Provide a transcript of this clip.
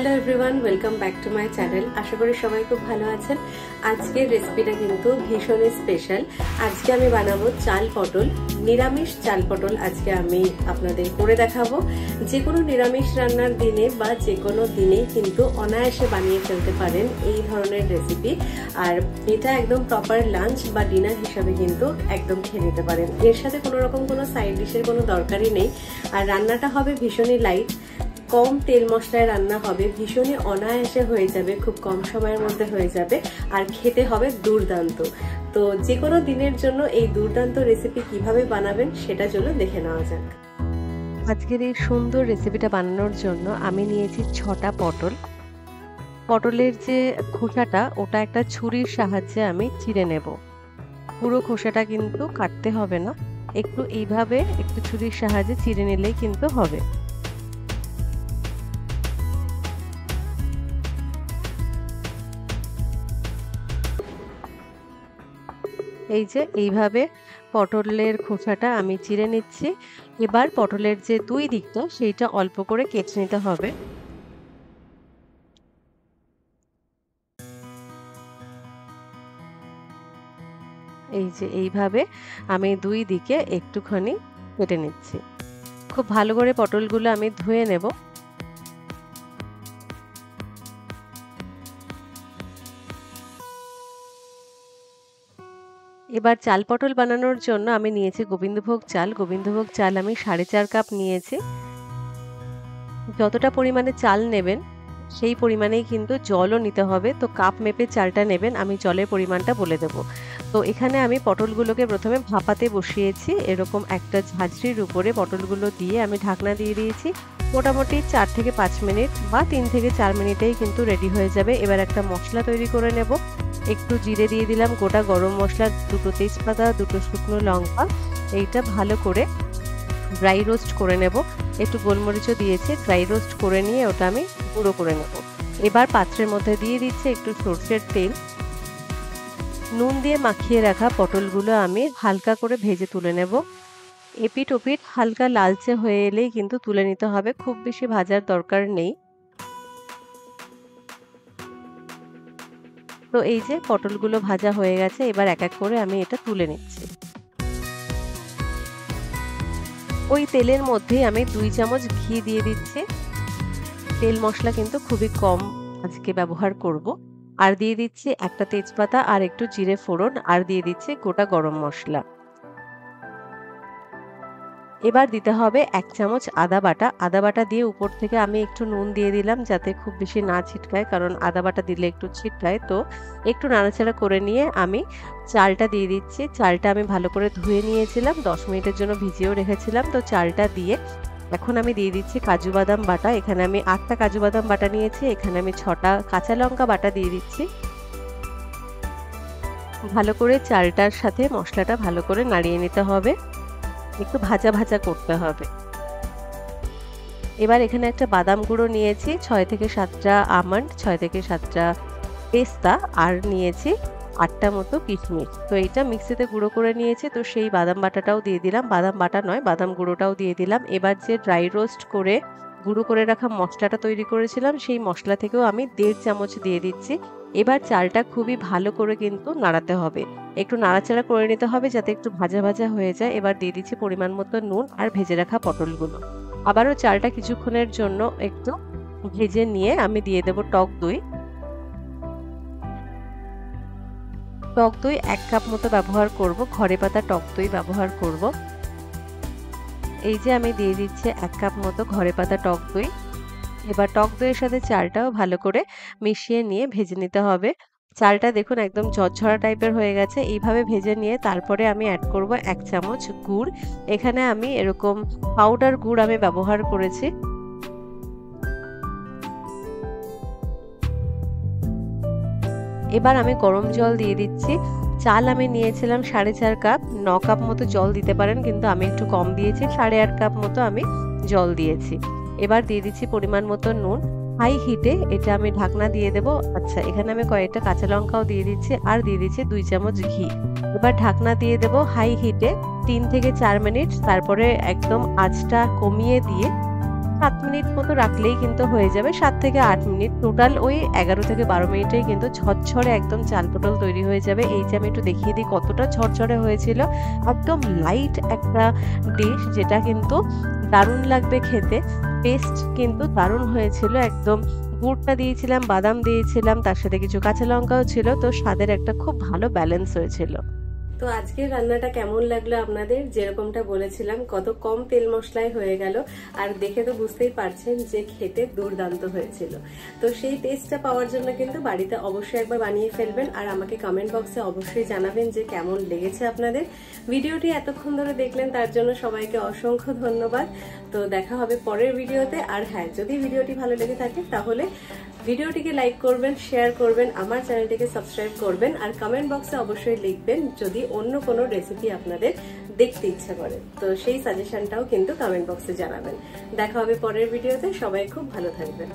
Hello everyone welcome back to my channel. आशा करी सबाई खूब भालो आছেন। আজকের রেসিপিটা কিন্তু ভীষণই স্পেশাল। আজকে আমি বানাবো চাল পটল, নিরামিষ চাল পটল আজকে আমি আপনাদের করে দেখাবো। যে কোনো নিরামিষ রান্নার দিনে বা যে কোনো দিনেই কিন্তু অনায়াসে বানিয়ে ফেলতে পারেন এই ধরনের রেসিপি। আর এটা একদম প্রপার লাঞ্চ বা ডিনার হিসাবে কিন্তু একদম খেয়ে নিতে পারেন। এর সাথে কোনো রকম কোনো সাইড ডিশের কোনো দরকারই নেই। আর রান্নাটা হবে ভীষণই লাইট, কম তেল মশলায় রান্না হবে, ভীষণই অনায়াসে হয়ে যাবে, খুব কম সময়ের মধ্যে হয়ে যাবে, আর খেতে হবে দুর্দান্ত। তো যে কোনো দিনের জন্য এই দুর্দান্ত রেসিপি কিভাবে বানাবেন সেটা চলো দেখে নেওয়া যাক। আজকের এই সুন্দর রেসিপিটা বানানোর জন্য আমি নিয়েছি 6টা পটল। পটলের যে খোসাটা ওটা একটা ছুরির সাহায্যে আমি চিড়ে নেব। পুরো খোসাটা কিন্তু কাটতে হবে না, একটু এইভাবে একটু ছুরির সাহায্যে চিড়ে নিলেই কিন্তু হবে। এই যে এইভাবে পটলের খোসাটা আমি চিড়ে নিচ্ছি। এবার পটলের যে দুই দিকটা সেইটা অল্প করে কেটে নিতে হবে। এই যে এইভাবে আমি দুই দিকে একটুখানি কেটে নিচ্ছি। খুব ভালো করে পটলগুলো আমি ধুয়ে নেব। এবার চাল পটল বানানোর জন্য আমি নিয়েছি গোবিন্দভোগ চাল। গোবিন্দভোগ চাল আমি 4.5 কাপ নিয়েছি। যতটা পরিমাণে চাল নেবেন সেই পরিমাণেই কিন্তু জলও নিতে হবে। তো কাপ মেপে চালটা নেবেন, আমি জলের পরিমাণটা বলে দেব। তো এখানে আমি পটলগুলোকে প্রথমে ভাপাতে বসিয়েছি। এরকম একটা ঝাঁঝরির উপরে পটলগুলো দিয়ে আমি ঢাকনা দিয়ে দিয়েছি। মোটামুটি 4 থেকে 5 মিনিট বা 3 থেকে 4 মিনিটেই কিন্তু রেডি হয়ে যাবে। এবার একটা মশলা তৈরি করে নেব। একটু জিরে দিয়ে দিলাম, গোটা গরম মশলা, 2টো তেজপাতা, 2টো শুকনো লঙ্কা। এইটা ভালো করে ড্রাই রোস্ট করে নেব। একটু গোলমরিচও দিয়েছি, ড্রাই রোস্ট করে নিয়ে ওটা আমি গুঁড়ো করে নেব। এবার পাত্রের মধ্যে দিয়ে দিচ্ছি একটু সরষের তেল। নুন দিয়ে মাখিয়ে রাখা পটলগুলো আমি হালকা করে ভেজে তুলে নেব। এপিট ওপিট হালকা লালচে হয়ে এলেই কিন্তু তুলে নিতে হবে, খুব বেশি ভাজার দরকার নেই। তো এই যে পটলগুলো ভাজা হয়ে গেছে, এবার এক এক করে আমি এটা তুলে নিচ্ছি। ওই তেলের মধ্যে আমি 2 চামচ ঘি দিয়ে দিচ্ছি। তেল মশলা কিন্তু খুবই কম আজকে ব্যবহার করব। আর দিয়ে দিচ্ছি একটা তেজপাতা আর একটু জিরে ফোড়ন, আর দিয়ে দিচ্ছি গোটা গরম মশলা। এবার দিতে হবে 1 চামচ আদা বাটা। আদা বাটা দিয়ে উপর থেকে আমি একটু নুন দিয়ে দিলাম যাতে খুব বেশি না ছিটকায়, কারণ আদা বাটা দিলে একটু ছিটকায়। তো একটু নাড়াচাড়া করে নিয়ে আমি চালটা দিয়ে দিচ্ছি। চালটা আমি ভালো করে ধুয়ে নিয়েছিলাম, 10 মিনিটের জন্য ভিজিয়েও রেখেছিলাম। তো চালটা দিয়ে এখন আমি দিয়ে দিচ্ছি কাজু বাদাম বাটা। এখানে আমি 8টা কাজু বাদাম বাটা নিয়েছি। এখানে আমি 6টা কাঁচা লঙ্কা বাটা দিয়ে দিচ্ছি। ভালো করে চালটার সাথে মশলাটা ভালো করে নাড়িয়ে নিতে হবে, একটু ভাজা ভাজা করতে হবে। এবার এখানে একটা বাদাম গুঁড়ো নিয়েছি, 6 থেকে 7টা আমন্ড, 6 থেকে 7টা পেস্তা, আর নিয়েছি 8টা মতো কিশমিশ। তো এইটা মিক্সিতে গুঁড়ো করে নিয়েছি। তো সেই বাদাম বাটাটাও দিয়ে দিলাম, বাদাম বাটা নয় বাদাম গুঁড়োটাও দিয়ে দিলাম। এবার যে ড্রাই রোস্ট করে গুঁড়ো করে রাখা মশলাটা তৈরি করেছিলাম সেই মশলা থেকেও আমি 1.5 চামচ দিয়ে দিচ্ছি। এবার চালটা খুবই ভালো করে কিন্তু নাড়াতে হবে, একটু নাড়াচাড়া করে নিতে হবে যাতে একটু ভাজা ভাজা হয়ে যায়। এবার দিয়ে দিচ্ছি পরিমাণ মতো নুন আর ভেজে রাখা পটলগুলো। আবারও চালটা কিছুক্ষণের জন্য একটু ভেজে নিয়ে আমি দিয়ে দেব টক দই। টক দই 1 কাপ মতো ব্যবহার করব, ঘরে পাতা টক দই ব্যবহার করব। এই যে আমি দিয়ে দিচ্ছি 1 কাপ মতো ঘরে পাতা টক দই। এবার টক দইয়ের সাথে চালটাও ভালো করে মিশিয়ে নিয়ে ভেজে নিতে হবে। চালটা দেখুন একদম ঝরঝরা টাইপের হয়ে গেছে। এইভাবে ভেজে নিয়ে তারপরে আমি অ্যাড করব 1 চামচ গুড়। এখানে আমি এরকম পাউডার গুড় আমি ব্যবহার করেছি। এবার আমি গরম জল দিয়ে দিচ্ছি। চাল আমি নিয়েছিলাম 4.5 কাপ, 9 কাপ মতো জল দিতে পারেন, কিন্তু আমি একটু কম দিয়েছি, 8.5 কাপ মতো আমি জল দিয়েছি। এবার দিয়ে দিচ্ছি পরিমাণ মতো নুন। হাই হিটে এটা আমি ঢাকনা দিয়ে দেব। আচ্ছা, এখানে আমি কয়েকটা কাঁচা লঙ্কাও দিয়ে দিচ্ছি, আর দিয়ে দিচ্ছি 2 চামচ ঘি। এবার ঢাকনা দিয়ে দেব হাই হিটে 3 থেকে 4 মিনিট। তারপরে একদম আঁচটা কমিয়ে দিয়ে 7 মিনিট মতো রাখলেই কিন্তু হয়ে যাবে, 7 থেকে 8 মিনিট, টোটাল ওই 11 থেকে 12 মিনিটেই কিন্তু ঝরঝরে একদম চাল পটল তৈরি হয়ে যাবে। এই যে আমি একটু দেখিয়ে দিই কতটা ঝরঝরে হয়েছিল, একদম লাইট একটা ডিশ, যেটা কিন্তু দারুণ লাগবে খেতে। টেস্ট কিন্তু দারুণ হয়েছিল, একদম গুড়টা দিয়েছিলাম, বাদাম দিয়েছিলাম, তার সাথে কিছু কাঁচা লঙ্কাও ছিল, তো স্বাদের একটা খুব ভালো ব্যালেন্স হয়েছিল। তো আজকের রান্নাটা কেমন লাগলো আপনাদের? যেরকমটা বলেছিলাম কত কম তেল মশলায় হয়ে গেল, আর দেখে তো বুঝতেই পারছেন যে খেতে দুর্দান্ত হয়েছিল। তো সেই টেস্টটা পাওয়ার জন্য কিন্তু বাড়িতে অবশ্যই একবার বানিয়ে ফেলবেন, আর আমাকে কমেন্ট বক্সে অবশ্যই জানাবেন যে কেমন লেগেছে আপনাদের। ভিডিওটি এতক্ষণ ধরে দেখলেন তার জন্য সবাইকে অসংখ্য ধন্যবাদ। তো দেখা হবে পরের ভিডিওতে। আর হ্যাঁ, যদি ভিডিওটি ভালো লেগে থাকে তাহলে ভিডিওটিকে লাইক করবেন, শেয়ার করবেন, আমার চ্যানেলটিকে সাবস্ক্রাইব করবেন, আর কমেন্ট বক্সে অবশ্যই লিখবেন যদি অন্য কোনো রেসিপি আপনাদের দেখতে ইচ্ছা করে, তো সেই সাজেশনটাও কিন্তু কমেন্ট বক্সে জানাবেন। দেখা হবে পরের ভিডিওতে, সবাই খুব ভালো থাকবেন।